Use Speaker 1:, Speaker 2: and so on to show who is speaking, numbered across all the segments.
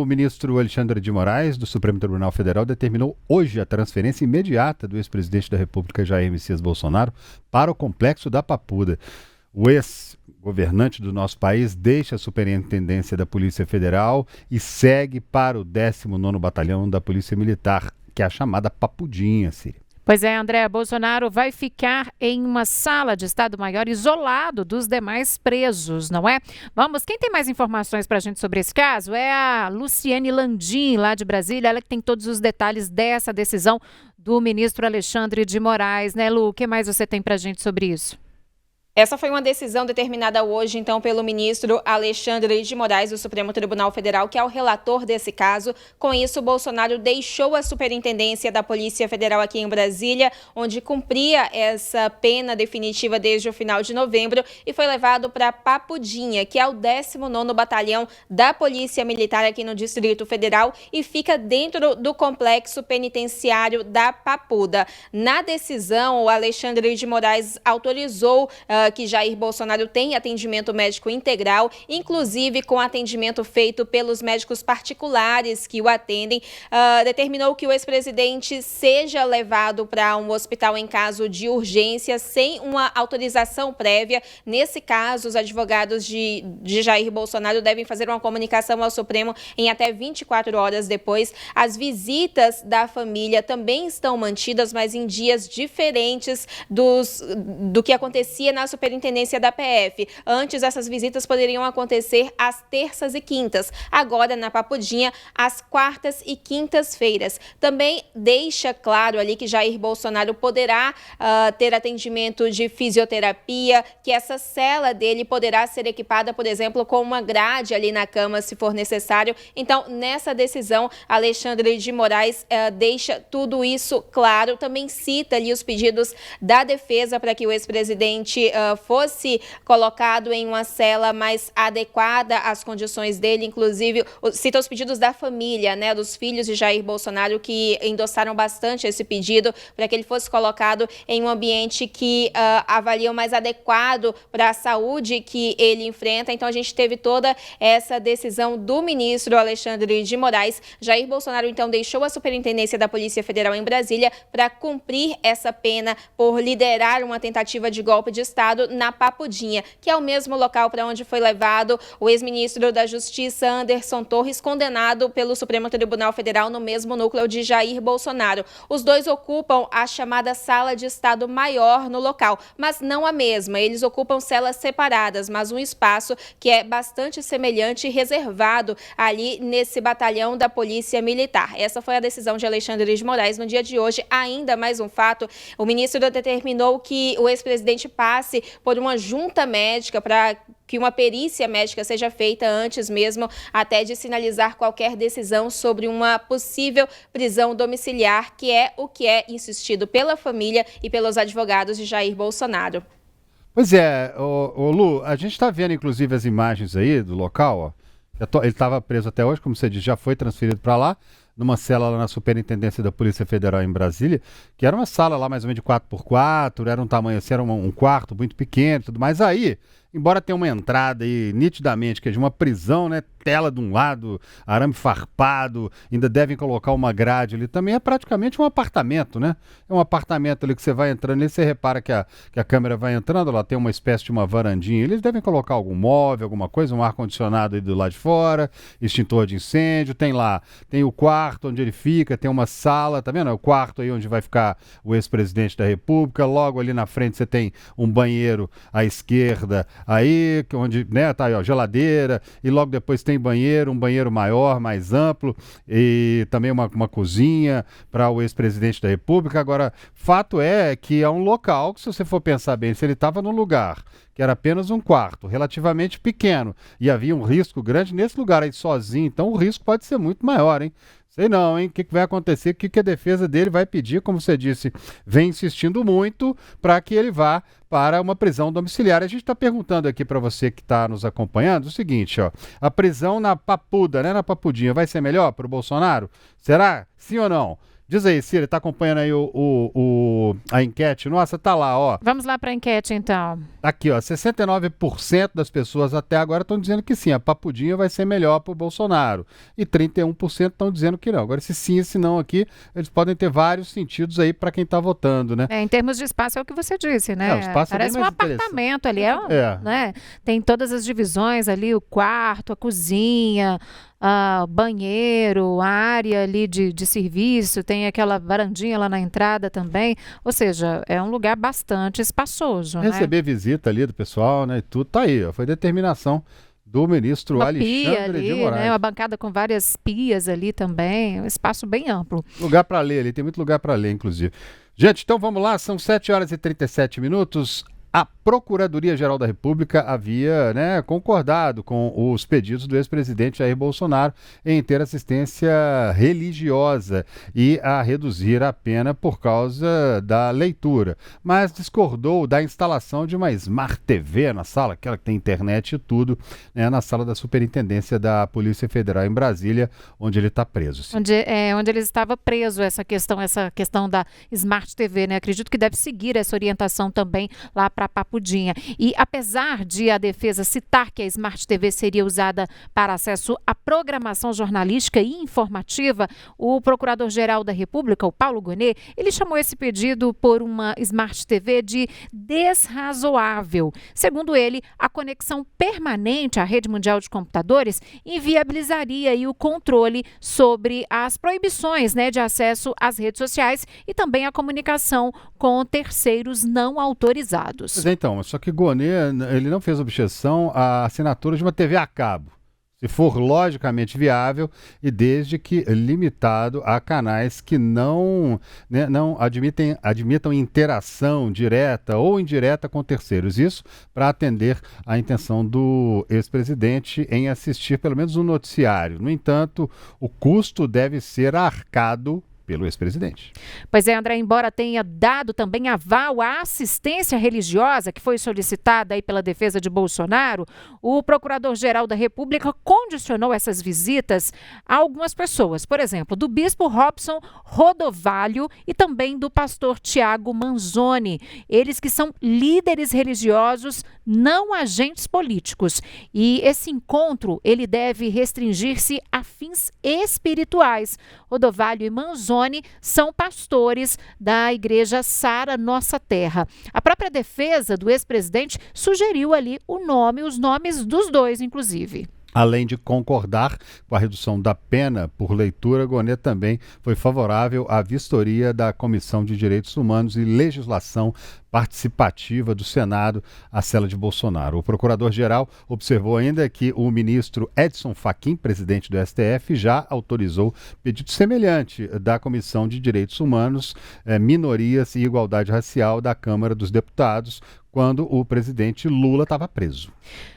Speaker 1: o ministro Alexandre de Moraes, do Supremo Tribunal Federal, determinou hoje a transferência imediata do ex-presidente da República, Jair Messias Bolsonaro, para o complexo da Papuda. O ex-governante do nosso país deixa a superintendência da Polícia Federal e segue para o 19º Batalhão da Polícia Militar, que é a chamada Papudinha, Círia.
Speaker 2: Pois é, André, Bolsonaro vai ficar em uma sala de Estado-Maior isolado dos demais presos, não é? Vamos, quem tem mais informações para a gente sobre esse caso é a Luciane Landim, lá de Brasília, ela que tem todos os detalhes dessa decisão do ministro Alexandre de Moraes, né, Lu? O que mais você tem para a gente sobre isso?
Speaker 3: Essa foi uma decisão determinada hoje, então, pelo ministro Alexandre de Moraes, do Supremo Tribunal Federal, que é o relator desse caso. Com isso, Bolsonaro deixou a superintendência da Polícia Federal aqui em Brasília, onde cumpria essa pena definitiva desde o final de novembro, e foi levado para Papudinha, que é o 19º Batalhão da Polícia Militar aqui no Distrito Federal e fica dentro do complexo penitenciário da Papuda. Na decisão, o Alexandre de Moraes autorizou que Jair Bolsonaro tem atendimento médico integral, inclusive com atendimento feito pelos médicos particulares que o atendem. Determinou que o ex-presidente seja levado para um hospital em caso de urgência, sem uma autorização prévia. Nesse caso, os advogados de Jair Bolsonaro devem fazer uma comunicação ao Supremo em até 24 horas depois. As visitas da família também estão mantidas, mas em dias diferentes do que acontecia na superintendência da PF. Antes, essas visitas poderiam acontecer às terças e quintas. Agora, na Papudinha, às quartas e quintas-feiras. Também deixa claro ali que Jair Bolsonaro poderá ter atendimento de fisioterapia, que essa cela dele poderá ser equipada, por exemplo, com uma grade ali na cama, se for necessário. Então, nessa decisão, Alexandre de Moraes deixa tudo isso claro. Também cita ali os pedidos da defesa para que o ex-presidente fosse colocado em uma cela mais adequada às condições dele, inclusive cita os pedidos da família, né, dos filhos de Jair Bolsonaro, que endossaram bastante esse pedido para que ele fosse colocado em um ambiente que avaliam mais adequado para a saúde que ele enfrenta. Então a gente teve toda essa decisão do ministro Alexandre de Moraes. Jair Bolsonaro então deixou a superintendência da Polícia Federal em Brasília para cumprir essa pena por liderar uma tentativa de golpe de Estado na Papudinha, que é o mesmo local para onde foi levado o ex-ministro da Justiça, Anderson Torres, condenado pelo Supremo Tribunal Federal no mesmo núcleo de Jair Bolsonaro. Os dois ocupam a chamada Sala de Estado Maior no local, mas não a mesma. Eles ocupam celas separadas, mas um espaço que é bastante semelhante e reservado ali nesse batalhão da Polícia Militar. Essa foi a decisão de Alexandre de Moraes no dia de hoje. Ainda mais um fato, o ministro determinou que o ex-presidente passe por uma junta médica para que uma perícia médica seja feita antes mesmo até de sinalizar qualquer decisão sobre uma possível prisão domiciliar, que é o que é insistido pela família e pelos advogados de Jair Bolsonaro.
Speaker 1: Pois é, Lu, a gente está vendo inclusive as imagens aí do local, ó. Ele estava preso até hoje, como você disse, já foi transferido para lá, numa cela lá na Superintendência da Polícia Federal em Brasília, que era uma sala lá mais ou menos de 4x4, era um tamanho assim, era um quarto muito pequeno e tudo mais. Aí, embora tenha uma entrada aí nitidamente, que é de uma prisão, né? Tela de um lado, arame farpado, ainda devem colocar uma grade ali. Também é praticamente um apartamento, né? É um apartamento ali que você vai entrando e você repara que a câmera vai entrando, lá tem uma espécie de uma varandinha. Eles devem colocar algum móvel, alguma coisa, um ar-condicionado aí do lado de fora, extintor de incêndio, tem lá, tem o quarto onde ele fica, tem uma sala, tá vendo? É o quarto aí onde vai ficar o ex-presidente da República. Logo ali na frente você tem um banheiro à esquerda, aí, onde, né, tá aí, ó, geladeira, e logo depois tem banheiro, um banheiro maior, mais amplo, e também uma cozinha para o ex-presidente da República. Agora, fato é que é um local que, se você for pensar bem, se ele estava num lugar que era apenas um quarto, relativamente pequeno, e havia um risco grande nesse lugar aí sozinho, então o risco pode ser muito maior, hein? Sei não, hein? O que vai acontecer? O que a defesa dele vai pedir? Como você disse, vem insistindo muito para que ele vá para uma prisão domiciliar. A gente está perguntando aqui para você que está nos acompanhando o seguinte, ó, a prisão na Papuda, né, na Papudinha, vai ser melhor para o Bolsonaro? Será? Sim ou não? Diz aí, Cira, tá acompanhando aí a enquete? Nossa, tá lá, ó.
Speaker 2: Vamos lá para a enquete, então.
Speaker 1: Aqui, ó, 69% das pessoas até agora estão dizendo que sim, a papudinha vai ser melhor pro Bolsonaro. E 31% estão dizendo que não. Agora, esse sim e esse não aqui, eles podem ter vários sentidos aí para quem tá votando, né?
Speaker 2: Em termos de espaço, é o que você disse, né?
Speaker 1: O espaço
Speaker 2: Parece
Speaker 1: é bem
Speaker 2: um
Speaker 1: mais
Speaker 2: apartamento ali, né? Tem todas as divisões ali, o quarto, a cozinha, banheiro, a área ali de serviço, tem aquela varandinha lá na entrada também. Ou seja, é um lugar bastante espaçoso,
Speaker 1: Receber visita ali do pessoal, né? E tudo tá aí, ó. Foi determinação do ministro
Speaker 2: uma
Speaker 1: Alexandre
Speaker 2: pia ali,
Speaker 1: de Moraes.
Speaker 2: né? Uma bancada com várias pias ali também, um espaço bem amplo.
Speaker 1: Lugar para ler ali, tem muito lugar para ler, inclusive. Gente, então vamos lá, são 7h37. A Procuradoria-Geral da República havia, né, concordado com os pedidos do ex-presidente Jair Bolsonaro em ter assistência religiosa e a reduzir a pena por causa da leitura, mas discordou da instalação de uma Smart TV na sala, aquela que tem internet e tudo, né, na sala da Superintendência da Polícia Federal em Brasília, onde ele está preso.
Speaker 2: Onde ele estava preso, essa questão da Smart TV, né? Acredito que deve seguir essa orientação também lá para Papudinha. E apesar de a defesa citar que a Smart TV seria usada para acesso à programação jornalística e informativa, o Procurador-Geral da República, o Paulo Gonet, ele chamou esse pedido por uma Smart TV de desrazoável. Segundo ele, a conexão permanente à rede mundial de computadores inviabilizaria aí o controle sobre as proibições, né, de acesso às redes sociais e também a comunicação com terceiros não autorizados.
Speaker 1: Pois é, então, só que Gonet, ele não fez objeção à assinatura de uma TV a cabo, se for logicamente viável e desde que limitado a canais que não admitam interação direta ou indireta com terceiros. Isso para atender à intenção do ex-presidente em assistir pelo menos um noticiário. No entanto, o custo deve ser arcado pelo ex-presidente.
Speaker 2: Pois é, André, embora tenha dado também aval à assistência religiosa que foi solicitada aí pela defesa de Bolsonaro, o Procurador-Geral da República condicionou essas visitas a algumas pessoas, por exemplo, do bispo Robson Rodovalho e também do pastor Tiago Manzoni, eles que são líderes religiosos, não agentes políticos. E esse encontro, ele deve restringir-se a fins espirituais. Rodovalho e Manzoni são pastores da Igreja Sara Nossa Terra. A própria defesa do ex-presidente sugeriu ali os nomes dos dois, inclusive.
Speaker 1: Além de concordar com a redução da pena por leitura, Gonet também foi favorável à vistoria da Comissão de Direitos Humanos e Legislação Participativa do Senado, à cela de Bolsonaro. O procurador-geral observou ainda que o ministro Edson Fachin, presidente do STF, já autorizou pedido semelhante da Comissão de Direitos Humanos, Minorias e Igualdade Racial da Câmara dos Deputados, quando o presidente Lula estava preso.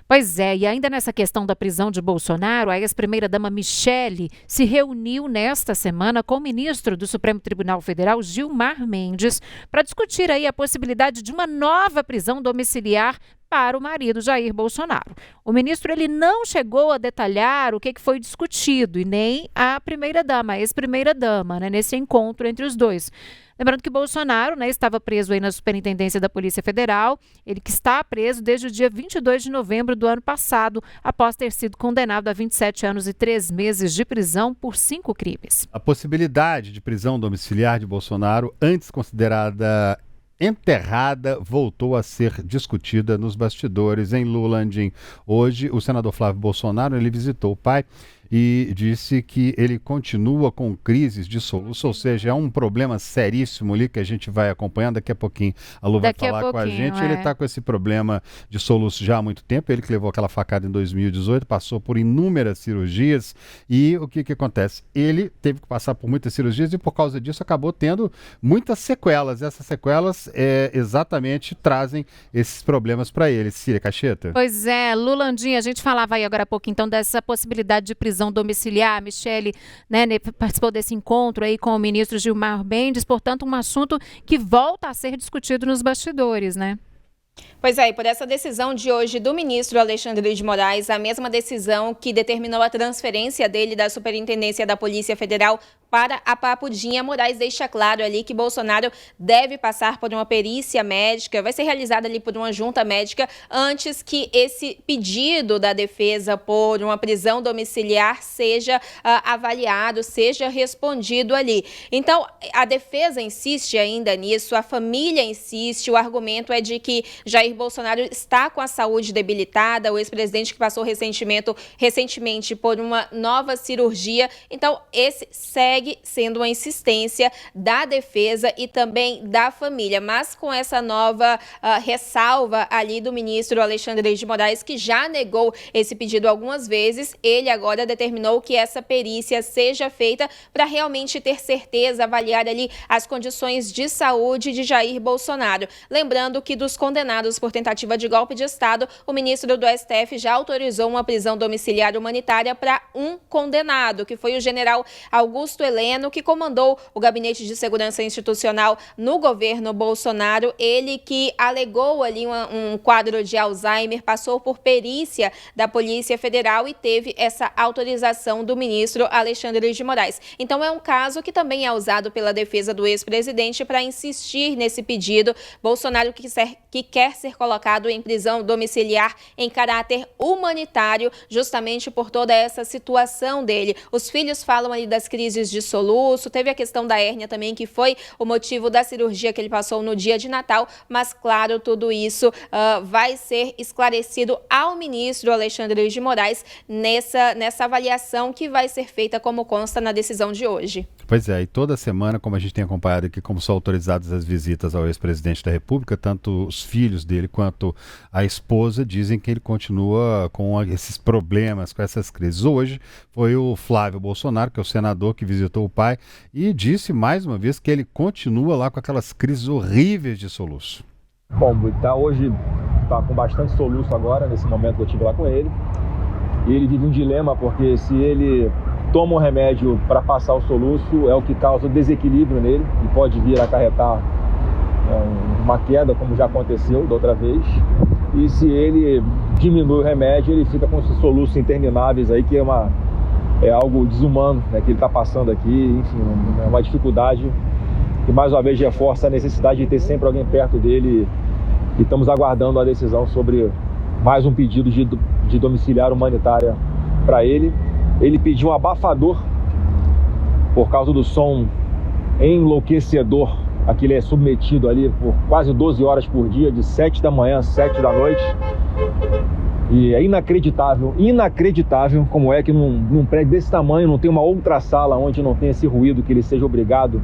Speaker 2: Pois é, e ainda nessa questão da prisão de Bolsonaro, a ex-primeira-dama Michele se reuniu nesta semana com o ministro do Supremo Tribunal Federal, Gilmar Mendes, para discutir aí a possibilidade de uma nova prisão domiciliar para o marido Jair Bolsonaro. O ministro ele não chegou a detalhar o que foi discutido e nem a primeira-dama, a ex-primeira-dama, né, nesse encontro entre os dois. Lembrando que Bolsonaro, né, estava preso aí na Superintendência da Polícia Federal, ele que está preso desde o dia 22 de novembro do ano passado, após ter sido condenado a 27 anos e 3 meses de prisão por 5 crimes.
Speaker 1: A possibilidade de prisão domiciliar de Bolsonaro, antes considerada enterrada, voltou a ser discutida nos bastidores em Lulandim. Hoje, o senador Flávio Bolsonaro ele visitou o pai e disse que ele continua com crises de soluço, ou seja, é um problema seríssimo ali que a gente vai acompanhando. Daqui a pouquinho a Lu vai falar com a gente. Ele está com esse problema de soluço já há muito tempo, ele que levou aquela facada em 2018, passou por inúmeras cirurgias e o que acontece? Ele teve que passar por muitas cirurgias e por causa disso acabou tendo muitas sequelas. Essas sequelas exatamente trazem esses problemas para ele. Cília Cacheta?
Speaker 2: Pois é, Lulandim, a gente falava aí agora há pouco então dessa possibilidade de prisão domiciliar. Michele, né, participou desse encontro aí com o ministro Gilmar Mendes, portanto um assunto que volta a ser discutido nos bastidores, né?
Speaker 3: Pois é, e por essa decisão de hoje do ministro Alexandre de Moraes, a mesma decisão que determinou a transferência dele da Superintendência da Polícia Federal para a Papudinha, Moraes deixa claro ali que Bolsonaro deve passar por uma perícia médica, vai ser realizada ali por uma junta médica, antes que esse pedido da defesa por uma prisão domiciliar seja avaliado, seja respondido ali. Então, a defesa insiste ainda nisso, a família insiste, o argumento é de que Jair Bolsonaro está com a saúde debilitada, o ex-presidente que passou recentemente por uma nova cirurgia, então esse segue sendo uma insistência da defesa e também da família, mas com essa nova ressalva ali do ministro Alexandre de Moraes, que já negou esse pedido algumas vezes, ele agora determinou que essa perícia seja feita para realmente ter certeza, avaliar ali as condições de saúde de Jair Bolsonaro. Lembrando que dos condenados por tentativa de golpe de Estado, o ministro do STF já autorizou uma prisão domiciliar humanitária para um condenado, que foi o general Augusto Heleno, que comandou o Gabinete de Segurança Institucional no governo Bolsonaro. Ele que alegou ali um quadro de Alzheimer, passou por perícia da Polícia Federal e teve essa autorização do ministro Alexandre de Moraes. Então é um caso que também é usado pela defesa do ex-presidente para insistir nesse pedido. Bolsonaro que quer ser colocado em prisão domiciliar em caráter humanitário, justamente por toda essa situação dele. Os filhos falam ali das crises de soluço, teve a questão da hérnia também, que foi o motivo da cirurgia que ele passou no dia de Natal, mas claro, tudo isso vai ser esclarecido ao ministro Alexandre de Moraes nessa avaliação que vai ser feita, como consta na decisão de hoje.
Speaker 1: Pois é, e toda semana, como a gente tem acompanhado aqui, como são autorizadas as visitas ao ex-presidente da República, tanto os filhos dele quanto a esposa dizem que ele continua com esses problemas, com essas crises. Hoje foi o Flávio Bolsonaro, que é o senador que visitou o pai, e disse mais uma vez que ele continua lá com aquelas crises horríveis de soluço.
Speaker 4: Bom, hoje está com bastante soluço agora, nesse momento que eu estive lá com ele. E ele vive um dilema, porque se ele toma um remédio para passar o soluço, é o que causa desequilíbrio nele e pode vir a acarretar uma queda, como já aconteceu da outra vez. E se ele diminui o remédio, ele fica com esses soluços intermináveis aí, que é algo desumano, né, que ele está passando aqui. Enfim, é uma dificuldade que mais uma vez reforça a necessidade de ter sempre alguém perto dele. E estamos aguardando a decisão sobre mais um pedido de domiciliar humanitária para ele. Ele pediu um abafador por causa do som enlouquecedor a que ele é submetido ali por quase 12 horas por dia, de 7 da manhã às 7 da noite. E é inacreditável como é que num prédio desse tamanho não tem uma outra sala onde não tem esse ruído, que ele seja obrigado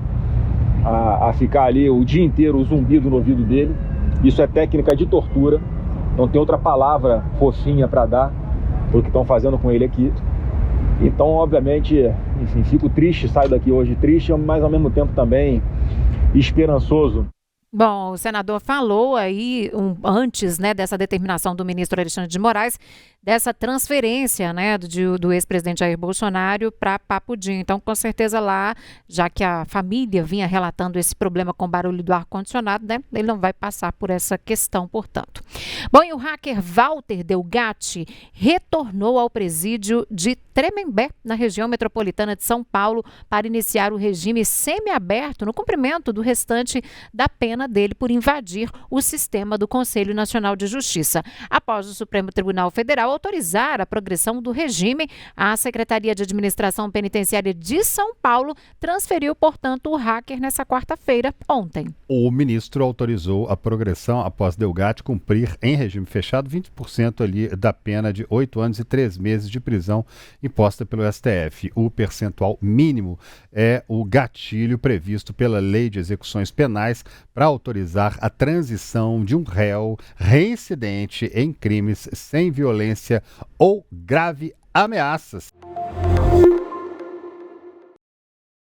Speaker 4: a ficar ali o dia inteiro, o zumbido no ouvido dele. Isso é técnica de tortura, não tem outra palavra fofinha para dar pro que estão fazendo com ele aqui. Então, obviamente, enfim, fico triste, saio daqui hoje triste, mas ao mesmo tempo também esperançoso.
Speaker 2: Bom, o senador falou aí antes, né, dessa determinação do ministro Alexandre de Moraes, dessa transferência, né, do ex-presidente Jair Bolsonaro para Papudinho. Então, com certeza lá, já que a família vinha relatando esse problema com barulho do ar-condicionado, né, ele não vai passar por essa questão, portanto. Bom, e o hacker Walter Delgatti retornou ao presídio de Tremembé, na região metropolitana de São Paulo, para iniciar o regime semiaberto no cumprimento do restante da pena dele por invadir o sistema do Conselho Nacional de Justiça. Após o Supremo Tribunal Federal autorizar a progressão do regime, a Secretaria de Administração Penitenciária de São Paulo transferiu, portanto, o hacker nessa quarta-feira, ontem.
Speaker 1: O ministro autorizou a progressão após Delgatti cumprir em regime fechado 20% ali da pena de 8 anos e 3 meses de prisão imposta pelo STF. O percentual mínimo é o gatilho previsto pela Lei de Execuções Penais para autorizar a transição de um réu reincidente em crimes sem violência ou grave ameaças.